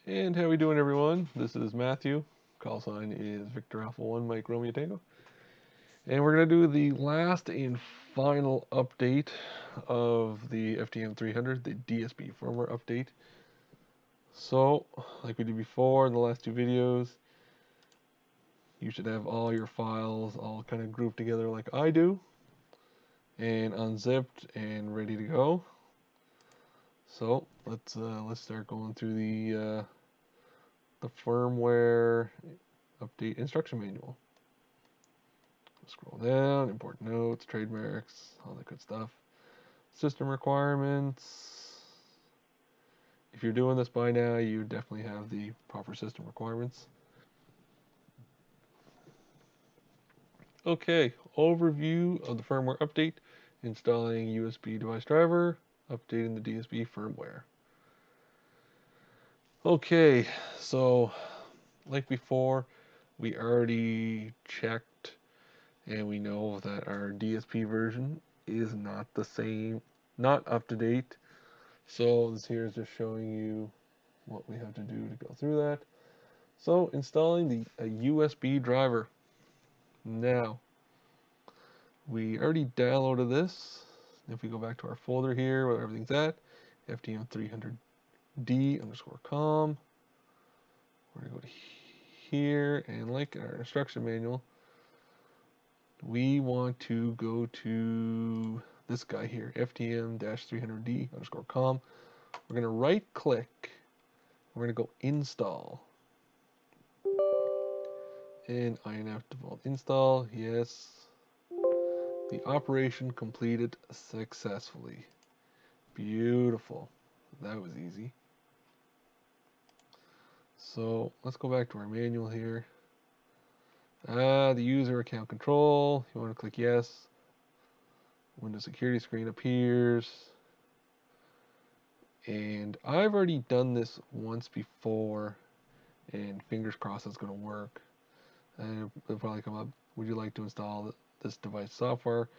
And how we doing, everyone? This is Matthew. Call sign is Victor Alpha 1 Mike Romeo Tango. And we're going to do the last and final update of the FTM-300, the DSP firmware update. So, like we did before in the last two videos, you should have all your files all kind of grouped together like I do, and unzipped and ready to go. So, let's start going through the firmware update instruction manual. Scroll down, import notes, trademarks, all that good stuff. System requirements. If you're doing this by now, you definitely have the proper system requirements. Okay, overview of the firmware update, installing USB device driver, updating the DSP firmware. Okay, so like before, we already checked and we know that our DSP version is not the same, not up to date. So this here is just showing you what we have to do to go through that. So installing a USB driver. Now, we already downloaded this. If we go back to our folder here where everything's at, FTM-300D_COM, we're going to go to here, and like in our instruction manual, we want to go to this guy here, FTM-300D_COM. We're going to right click, we're going to go install. And INF default install, yes. The operation completed successfully. Beautiful. That was easy. So let's go back to our manual here. The user account control, you want to click yes. Windows security screen appears. And I've already done this once before, and fingers crossed it's going to work. And it'll probably come up, would you like to install this device software?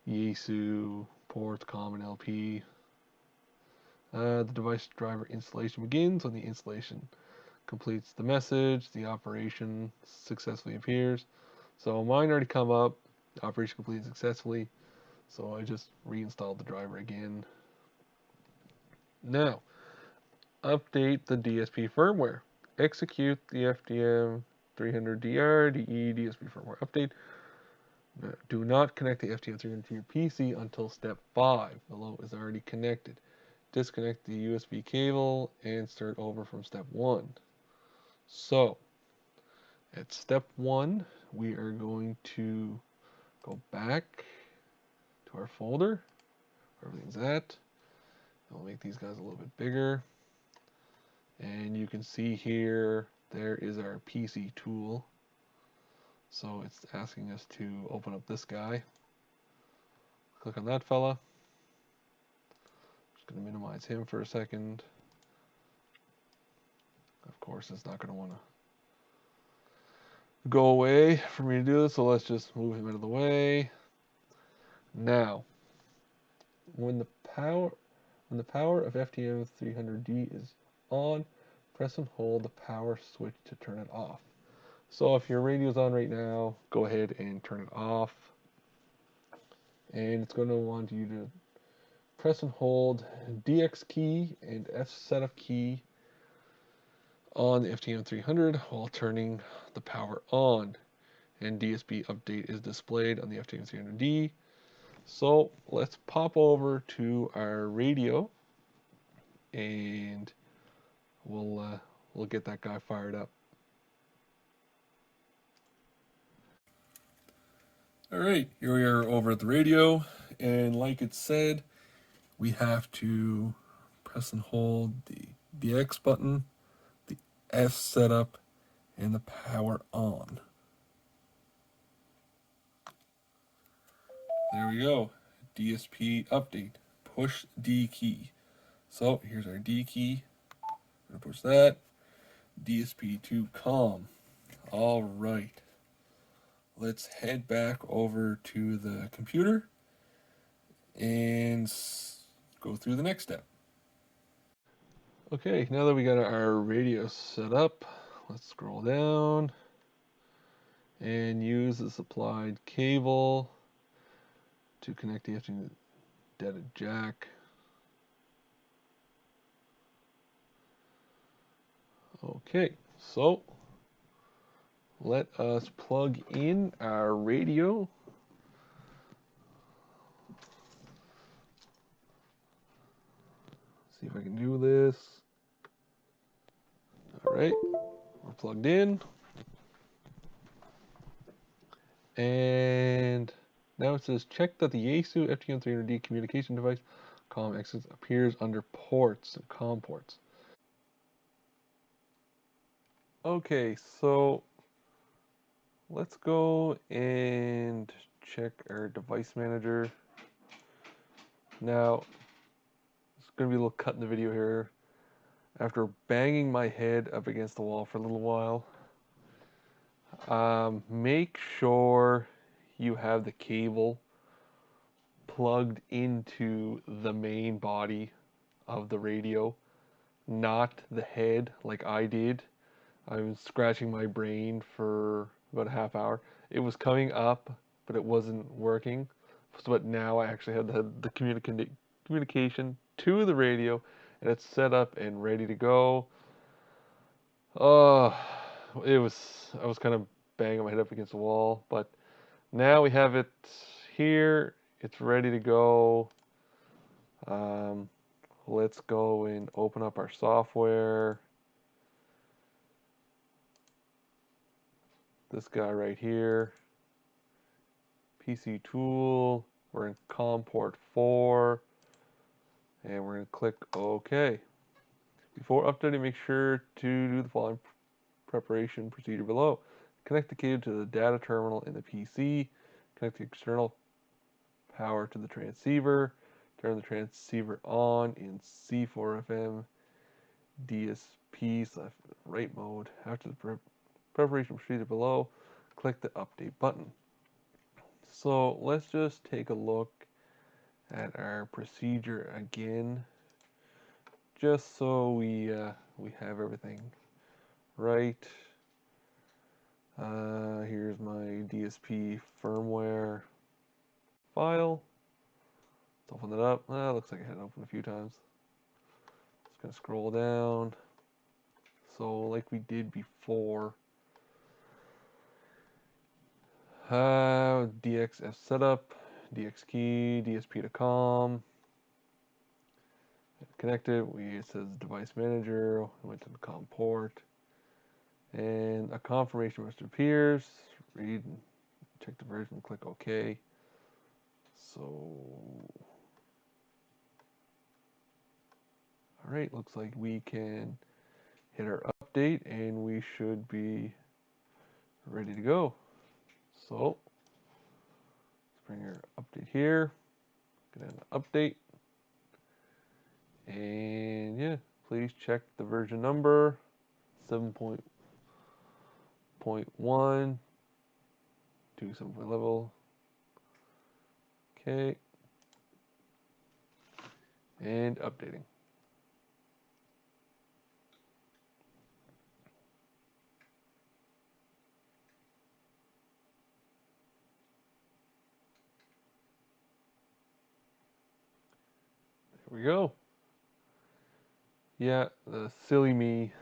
Yaesu, ports, common LP. The device driver installation begins when the installation completes the message. The operation successfully appears. So mine already come up. The operation completed successfully. So I just reinstalled the driver again. Now, update the DSP firmware. Execute the FTM-300DR DE DSP firmware update. Do not connect the FTM-300 to your PC until step 5. Below is already connected. Disconnect the USB cable and start over from step 1. So, at step 1, we are going to go back to our folder where everything's at. I'll make these guys a little bit bigger. And you can see here, there is our PC tool. So it's asking us to open up this guy. Click on that fella. Just going to minimize him for a second. Of course, it's not going to want to go away for me to do this, so let's just move him out of the way. Now, when the power of FTM-300D is on, press and hold the power switch to turn it off. So if your radio's on right now, go ahead and turn it off. And it's going to want you to press and hold DX key and F setup key on the FTM-300 while turning the power on. And DSP update is displayed on the FTM-300D. So let's pop over to our radio and we'll get that guy fired up. Alright, here we are over at the radio, and like it said, we have to press and hold the X button, the F setup, and the power on. There we go. DSP update. Push D key. So here's our D key. I'm gonna push that. DSP to COM. All right. Let's head back over to the computer and go through the next step. Okay, now that we got our radio set up, let's scroll down and use the supplied cable to connect the FTM data jack. Okay, so let us plug in our radio. See if I can do this. All right, we're plugged in. And now it says check that the Yaesu FTM-300D communication device COM access appears under ports and COM ports. Okay, so let's go and check our device manager. Now, it's going to be a little cut in the video here. After banging my head up against the wall for a little while, make sure you have the cable plugged into the main body of the radio, not the head like I did. I was scratching my brain for about a half hour. It was coming up, but it wasn't working. So, but now I actually had the communication to the radio, and it's set up and ready to go. Oh, I was kind of banging my head up against the wall, but now we have it here. It's ready to go. Let's go and open up our software. This guy right here. PC tool. We're in COM port 4. And we're going to click OK. Before updating, make sure to do the following preparation procedure below. Connect the cable to the data terminal in the PC. Connect the external power to the transceiver. Turn the transceiver on in C4FM DSP/write mode. After the preparation procedure below, click the update button. So let's just take a look at our procedure again, just so we have everything right. Here's my DSP firmware file. Let's open it up. Looks like I had it open a few times. Just gonna scroll down. So like we did before, DXF setup, DX key, DSP to COM. Connected. It says device manager. Went to the COM port, and a confirmation message appears. Read, and check the version, click OK. So, all right, looks like we can hit our update, and we should be ready to go. So, let's bring our update here. Get an update, and yeah, please check the version number 7.1 to 7.0 level. Okay, and updating. There we go. Yeah, the silly me.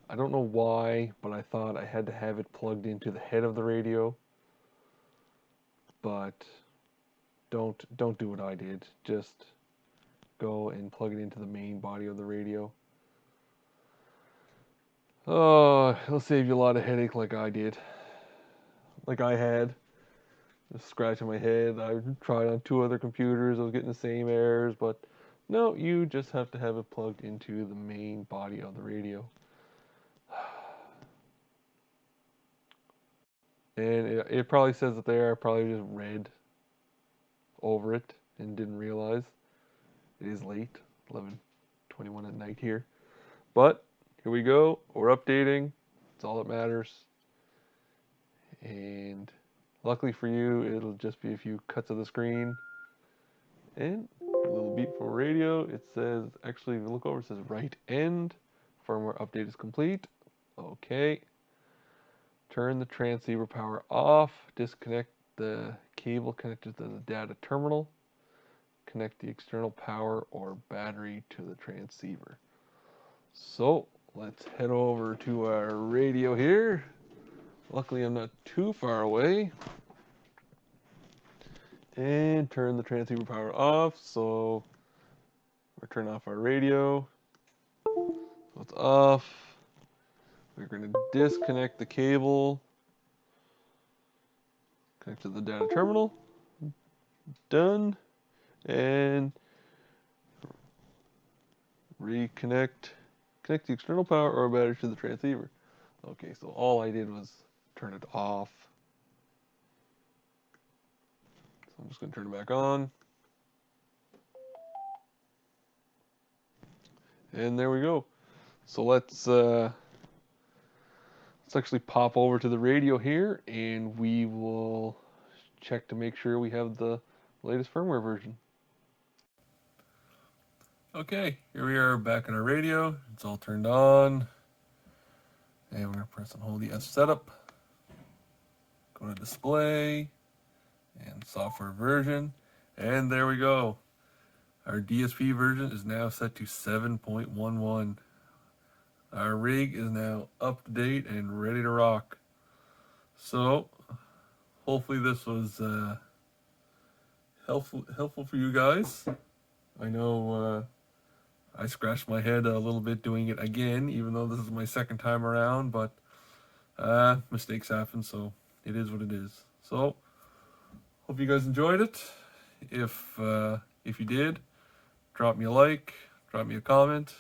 I don't know why, but I thought I had to have it plugged into the head of the radio. But don't do what I did. Just go and plug it into the main body of the radio. Oh, it'll save you a lot of headache like I did. Like I had. Just scratching my head. I tried on 2 other computers. I was getting the same errors, but no, you just have to have it plugged into the main body of the radio. And it probably says it there. I probably just read over it and didn't realize. It is late, 11:21 at night here. But here we go. We're updating. It's all that matters. And luckily for you, it'll just be a few cuts of the screen and a little beep for radio. It says, actually, if you look over, it says right end. Firmware update is complete. Okay. Turn the transceiver power off. Disconnect the cable connected to the data terminal. Connect the external power or battery to the transceiver. So let's head over to our radio here. Luckily, I'm not too far away. And turn the transceiver power off. So we're turning off our radio. So it's off. We're going to disconnect the cable. Connect to the data terminal. Done. And reconnect. Connect the external power or battery to the transceiver. Okay, so all I did was turn it off. So I'm just going to turn it back on. And there we go. So let's actually pop over to the radio here, and we will check to make sure we have the latest firmware version. Okay, here we are back in our radio. It's all turned on. And we're going to press and hold the S setup. Go to display and software version. And there we go. Our DSP version is now set to 7.11. Our rig is now up to date and ready to rock. So, hopefully this was helpful for you guys. I know I scratched my head a little bit doing it again, even though this is my second time around, but mistakes happen, so it is what it is. So, hope you guys enjoyed it. If you did, drop me a like, drop me a comment.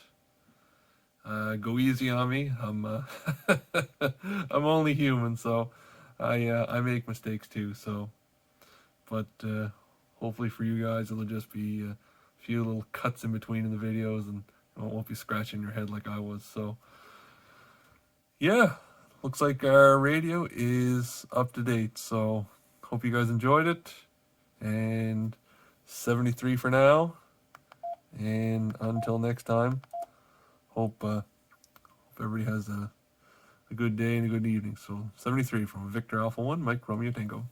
Go easy on me. I'm I'm only human, so I make mistakes too. So, but hopefully for you guys, it'll just be a few little cuts in between in the videos, and it won't be scratching your head like I was. So, yeah, looks like our radio is up to date. So, hope you guys enjoyed it, and 73 for now. And until next time, hope everybody has a good day and a good evening. So 73 from Victor Alpha 1, Mike Romeo Tango.